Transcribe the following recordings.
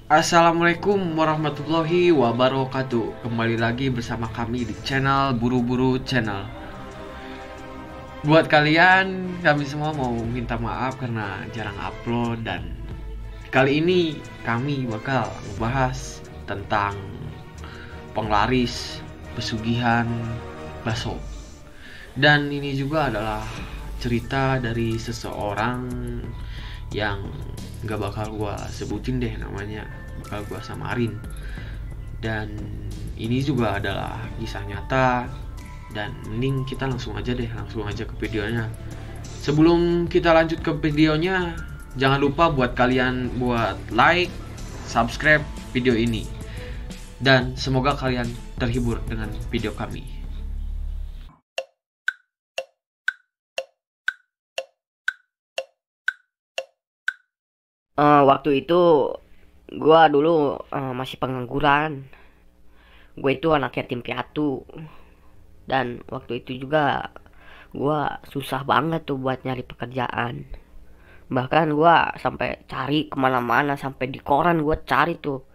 Assalamualaikum warahmatullahi wabarakatuh. Kembali lagi bersama kami di channel Buru-Buru Channel. Buat kalian, kami semua mau minta maaf karena jarang upload. Dan kali ini kami bakal membahas tentang penglaris pesugihan bakso. Dan ini juga adalah cerita dari seseorang yang gak bakal gua sebutin deh namanya, bakal gua samarin. Dan ini juga adalah kisah nyata. Dan mending kita langsung aja ke videonya. Sebelum kita lanjut ke videonya, jangan lupa buat kalian buat like, subscribe video ini. Dan semoga kalian terhibur dengan video kami. Waktu itu gua dulu masih pengangguran. Gue itu anak yatim piatu, dan waktu itu juga gua susah banget tuh buat nyari pekerjaan. Bahkan gua sampai cari kemana-mana, sampai di koran gua cari tuh.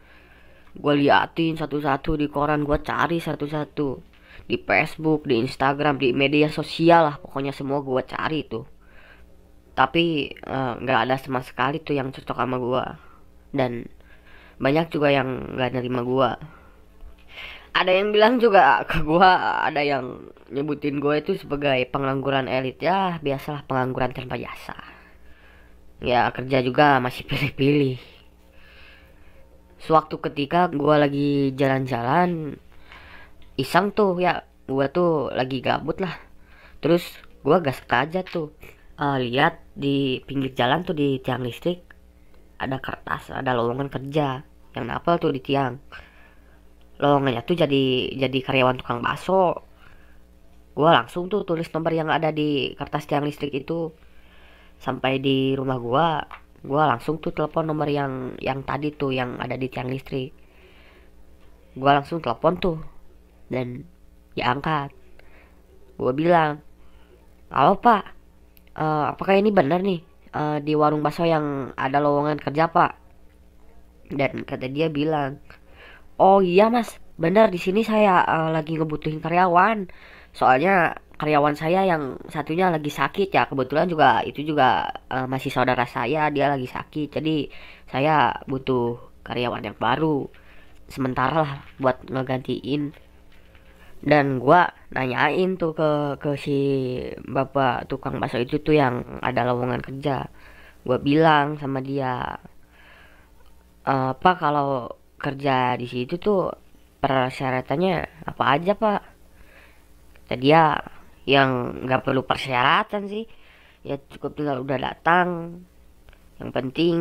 Gua liatin satu-satu di koran, gua cari satu-satu di Facebook, di Instagram, di media sosial lah, pokoknya semua gua cari tuh. Tapi nggak ada sama sekali tuh yang cocok sama gua, dan banyak juga yang nggak nerima gua. Ada yang bilang juga ke gua, ada yang nyebutin gua itu sebagai pengangguran elit. Ya biasalah, pengangguran tanpa jasa. Ya kerja juga masih pilih-pilih. Suatu ketika gua lagi jalan-jalan iseng tuh, ya gua tuh lagi gabut lah. Terus gua gak sengaja tuh lihat di pinggir jalan tuh, di tiang listrik ada kertas, ada lowongan kerja yang napel tuh di tiang. Lowongannya tuh jadi karyawan tukang bakso. Gua langsung tuh tulis nomor yang ada di kertas tiang listrik itu. Sampai di rumah gua langsung tuh telepon nomor yang tadi tuh yang ada di tiang listrik. Gua langsung telepon tuh, dan diangkat. Gua bilang, halo pak, apakah ini benar nih di warung bakso yang ada lowongan kerja pak? Dan kata dia bilang, oh iya mas, benar di sini saya lagi ngebutuhin karyawan. Soalnya karyawan saya yang satunya lagi sakit ya. Kebetulan juga itu juga masih saudara saya, dia lagi sakit. Jadi saya butuh karyawan yang baru sementara lah buat ngegantiin. Dan gua nanyain tuh ke si bapak tukang bakso itu tuh yang ada lowongan kerja. Gua bilang sama dia, pak kalau kerja di situ tuh persyaratannya apa aja pak? Kata dia, yang nggak perlu persyaratan sih, ya cukup tinggal udah datang. Yang penting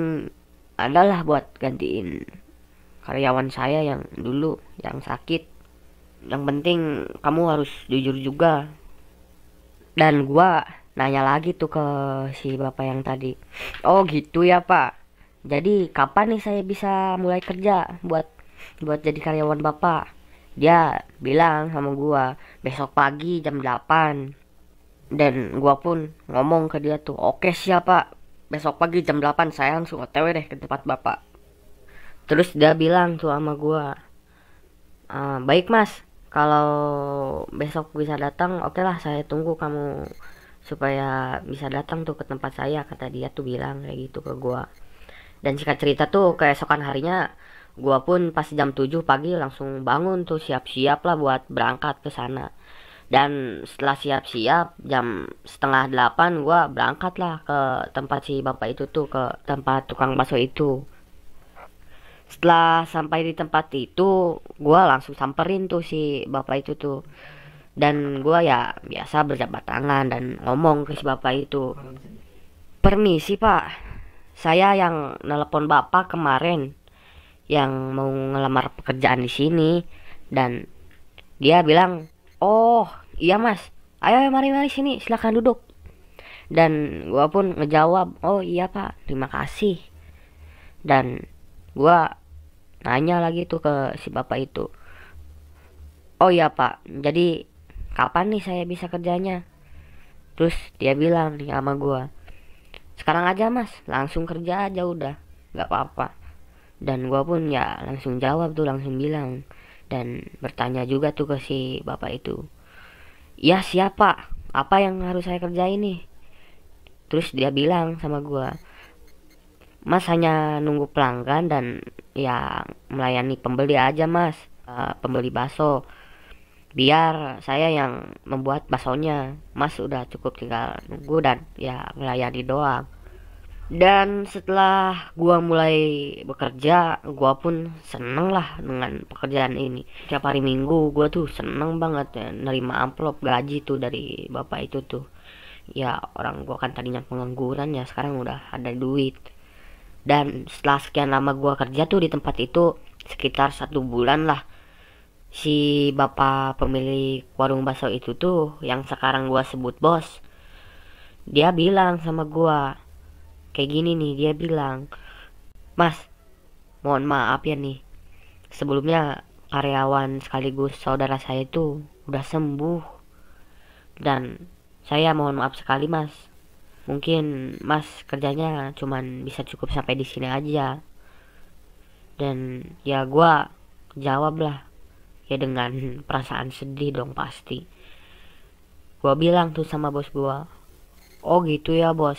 adalah buat gantiin karyawan saya yang dulu yang sakit. Yang penting kamu harus jujur juga. Dan gua nanya lagi tuh ke si bapak yang tadi, oh gitu ya pak, jadi kapan nih saya bisa mulai kerja buat buat jadi karyawan bapak? Dia bilang sama gua, besok pagi jam 8. Dan gua pun ngomong ke dia tuh, oke siap pak, besok pagi jam 8 saya langsung OTW deh ke tempat bapak. Terus dia bilang tuh sama gua, baik mas, kalau besok bisa datang oke lah, saya tunggu kamu supaya bisa datang tuh ke tempat saya. Kata dia tuh bilang kayak gitu ke gua. Dan singkat cerita tuh keesokan harinya gua pun pas jam 7 pagi langsung bangun tuh, siap-siap lah buat berangkat ke sana. Dan setelah siap-siap jam setengah 8 gua berangkat lah ke tempat si bapak itu tuh, ke tempat tukang bakso itu. Setelah sampai di tempat itu gua langsung samperin tuh si bapak itu tuh. Dan gua ya biasa berjabat tangan dan ngomong ke si bapak itu, permisi pak, saya yang nelpon bapak kemarin yang mau ngelamar pekerjaan di sini. Dan dia bilang, oh iya mas, ayo mari mari sini silakan duduk. Dan gua pun ngejawab, oh iya pak, terima kasih. Dan gua nanya lagi tuh ke si bapak itu, oh iya pak, jadi kapan nih saya bisa kerjanya? Terus dia bilang nih sama gua, sekarang aja mas, langsung kerja aja udah, nggak apa-apa. Dan gua pun ya langsung jawab tuh, langsung bilang dan bertanya juga tuh ke si bapak itu, ya siapa, apa yang harus saya kerjain nih? Terus dia bilang sama gua, mas hanya nunggu pelanggan dan ya melayani pembeli aja mas. Pembeli bakso, biar saya yang membuat baksonya, mas udah cukup tinggal nunggu dan ya melayani doang. Dan setelah gua mulai bekerja, gua pun seneng lah dengan pekerjaan ini. Tiap hari Minggu gua tuh seneng banget ya, nerima amplop gaji tuh dari bapak itu tuh. Ya orang gua kan tadinya pengangguran, ya sekarang udah ada duit. Dan setelah sekian lama gua kerja tuh di tempat itu, sekitar 1 bulan lah, si bapak pemilik warung bakso itu tuh yang sekarang gua sebut bos, dia bilang sama gua kayak gini nih. Dia bilang, mas, mohon maaf ya nih, sebelumnya karyawan sekaligus saudara saya itu udah sembuh, dan saya mohon maaf sekali mas, mungkin mas kerjanya cuman bisa cukup sampai di sini aja. Dan ya gua jawab lah, ya dengan perasaan sedih dong pasti. Gua bilang tuh sama bos gua, oh gitu ya bos,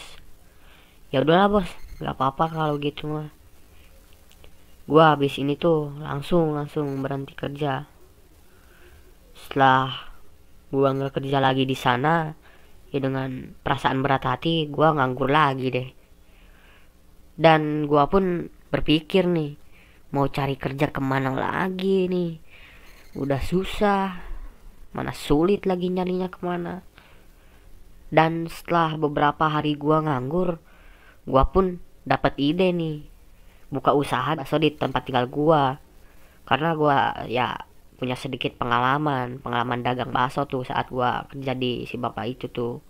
ya udahlah bos, nggak apa-apa kalau gitu mah. Gua habis ini tuh langsung berhenti kerja. Setelah gua nggak kerja lagi di sana, ya dengan perasaan berat hati gua nganggur lagi deh. Dan gua pun berpikir nih, mau cari kerja kemana lagi nih, udah susah, mana sulit lagi nyarinya kemana. Dan setelah beberapa hari gua nganggur, gua pun dapat ide nih, buka usaha bakso di tempat tinggal gua. Karena gua ya punya sedikit pengalaman dagang bakso tuh saat gua kerja di si bapak itu tuh.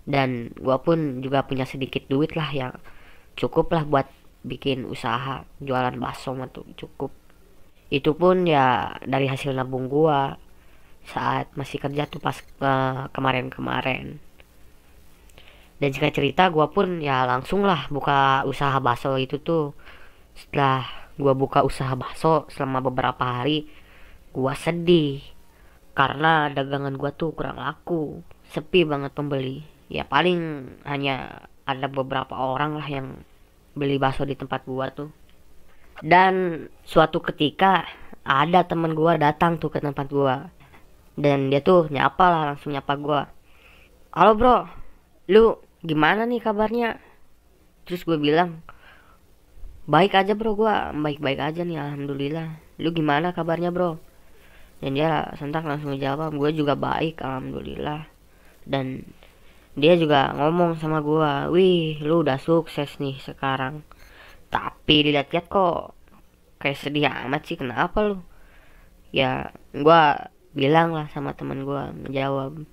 Dan gua pun juga punya sedikit duit lah yang cukup lah buat bikin usaha jualan bakso mah tuh cukup. Itu pun ya dari hasil nabung gua saat masih kerja tuh pas kemarin-kemarin. Dan jika cerita, gua pun ya langsung lah buka usaha bakso itu tuh. Setelah gua buka usaha bakso selama beberapa hari, gua sedih karena dagangan gua tuh kurang laku, sepi banget pembeli. Ya paling hanya ada beberapa orang lah yang beli bakso di tempat gua tuh. Dan suatu ketika ada teman gua datang tuh ke tempat gua, dan dia tuh nyapa lah, langsung nyapa gua, halo bro, lu gimana nih kabarnya? Terus gue bilang, baik aja bro, gua baik-baik aja nih alhamdulillah. Lu gimana kabarnya bro? Dan dia sontak langsung jawab, gue juga baik alhamdulillah. Dan dia juga ngomong sama gua, wih lu udah sukses nih sekarang, tapi dilihat-lihat kok kayak sedih amat sih, kenapa lu? Ya gua bilang lah sama teman gua, ngejawab,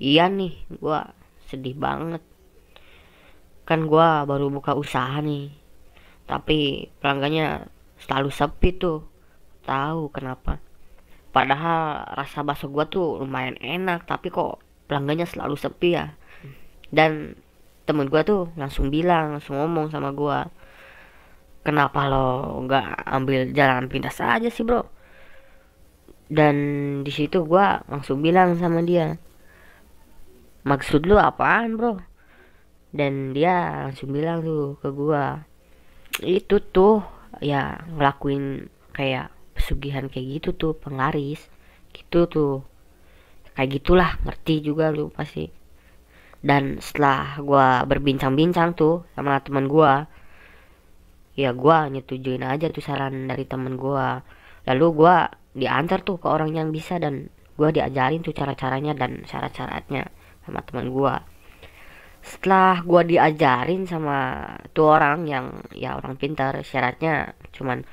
iya nih gua sedih banget, kan gua baru buka usaha nih, tapi pelanggannya selalu sepi tuh. Tahu kenapa? Padahal rasa bakso gua tuh lumayan enak, tapi kok pelanggannya selalu sepi ya. Dan temen gua tuh langsung bilang, langsung ngomong sama gua, kenapa lo nggak ambil jalan pintas aja sih bro? Dan di situ gua langsung bilang sama dia, maksud lu apaan bro? Dan dia langsung bilang tuh ke gua, itu tuh ya ngelakuin kayak pesugihan kayak gitu tuh, penglaris gitu tuh, kayak gitulah, ngerti juga lu pasti. Dan setelah gua berbincang-bincang tuh sama teman gua, ya gua nyetujuin aja tuh saran dari teman gua. Lalu gua diantar tuh ke orang yang bisa, dan gua diajarin tuh cara-caranya dan syarat-syaratnya sama teman gua. Setelah gua diajarin sama tuh orang yang ya orang pintar, syaratnya cuman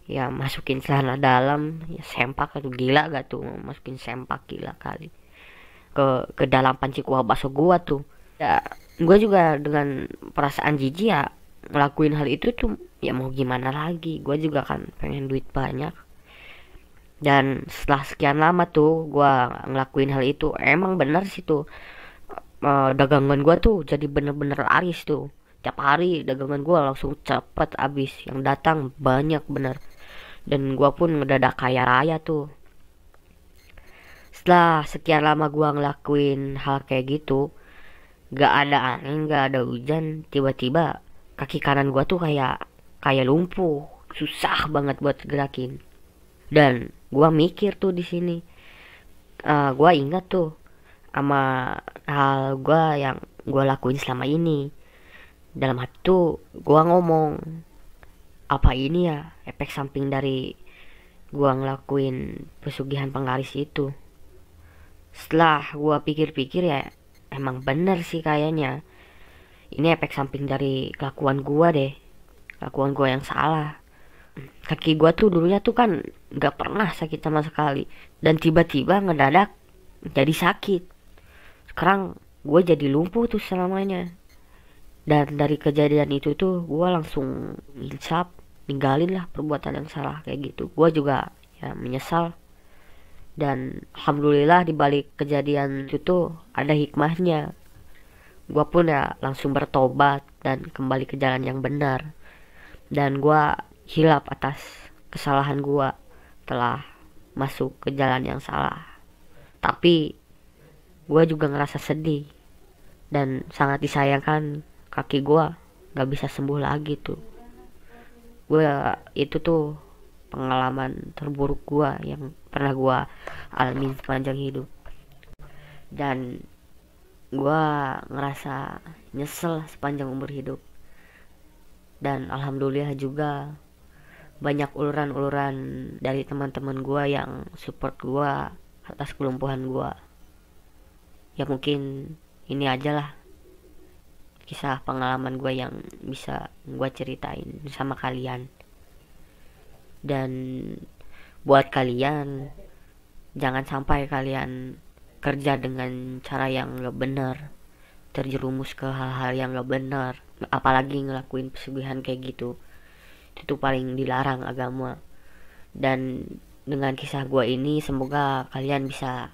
ya masukin celana dalam, ya sempak atau gila gak tuh masukin sempak, gila kali, ke dalam panci kuah bakso gua tuh. Ya gua juga dengan perasaan jijik ya ngelakuin hal itu tuh, ya mau gimana lagi, gua juga kan pengen duit banyak. Dan setelah sekian lama tuh gua ngelakuin hal itu, emang bener sih tuh, dagangan gua tuh jadi bener-bener laris tuh. tiap hari dagangan gue langsung cepet habis, yang datang banyak bener. Dan gue pun ngedadak kaya raya tuh. Setelah sekian lama gue ngelakuin hal kayak gitu, gak ada angin, gak ada hujan, tiba-tiba kaki kanan gue tuh kayak lumpuh, susah banget buat gerakin. Dan gue mikir tuh di sini, gue ingat tuh sama hal gue yang gue lakuin selama ini. Dalam hati tuh gue ngomong, apa ini ya efek samping dari gue ngelakuin pesugihan penglaris itu. Setelah gue pikir-pikir ya emang bener sih kayaknya ini efek samping dari kelakuan gue deh, kelakuan gue yang salah. Kaki gue tuh dulunya tuh kan gak pernah sakit sama sekali, dan tiba-tiba ngedadak jadi sakit. Sekarang gue jadi lumpuh tuh selamanya. Dan dari kejadian itu tuh gue langsung insaf, ninggalin lah perbuatan yang salah kayak gitu. Gue juga ya menyesal. Dan alhamdulillah dibalik kejadian itu tuh ada hikmahnya. Gue pun ya langsung bertobat dan kembali ke jalan yang benar. Dan gue hilap atas kesalahan gue telah masuk ke jalan yang salah. Tapi gue juga ngerasa sedih dan sangat disayangkan kaki gue gak bisa sembuh lagi tuh. Gue itu tuh pengalaman terburuk gue yang pernah gue alami sepanjang hidup. Dan gue ngerasa nyesel sepanjang umur hidup. Dan alhamdulillah juga banyak uluran-uluran dari teman-teman gue yang support gue atas kelumpuhan gue. Ya mungkin ini aja lah kisah pengalaman gue yang bisa gue ceritain sama kalian. Dan buat kalian, jangan sampai kalian kerja dengan cara yang gak benar, terjerumus ke hal-hal yang gak benar, apalagi ngelakuin pesugihan kayak gitu. Itu paling dilarang agama. Dan dengan kisah gue ini semoga kalian bisa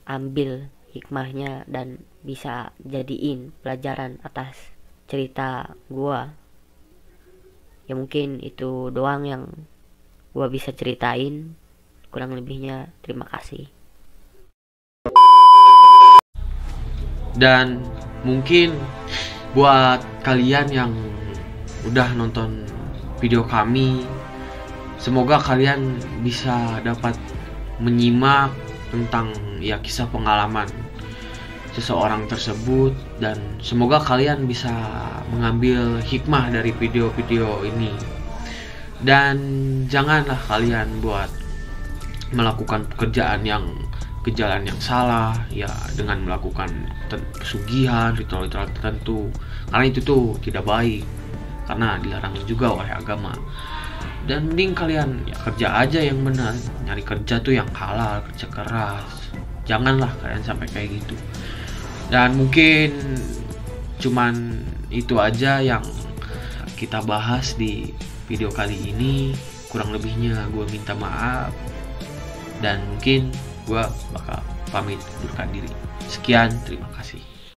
ambil hikmahnya dan bisa jadiin pelajaran atas cerita gue. Ya mungkin itu doang yang gue bisa ceritain. Kurang lebihnya terima kasih. Dan mungkin buat kalian yang udah nonton video kami, semoga kalian bisa dapat menyimak tentang ya kisah pengalaman seseorang tersebut, dan semoga kalian bisa mengambil hikmah dari video-video ini. Dan janganlah kalian buat melakukan pekerjaan yang ke jalan yang salah ya dengan melakukan pesugihan, ritual-ritual tertentu, karena itu tuh tidak baik, karena dilarang juga oleh agama. Dan mending kalian ya kerja aja yang benar, nyari kerja tuh yang halal, kerja keras. Janganlah kalian sampai kayak gitu. Dan mungkin cuman itu aja yang kita bahas di video kali ini. Kurang lebihnya gue minta maaf, dan mungkin gue bakal pamit undur diri. Sekian, terima kasih.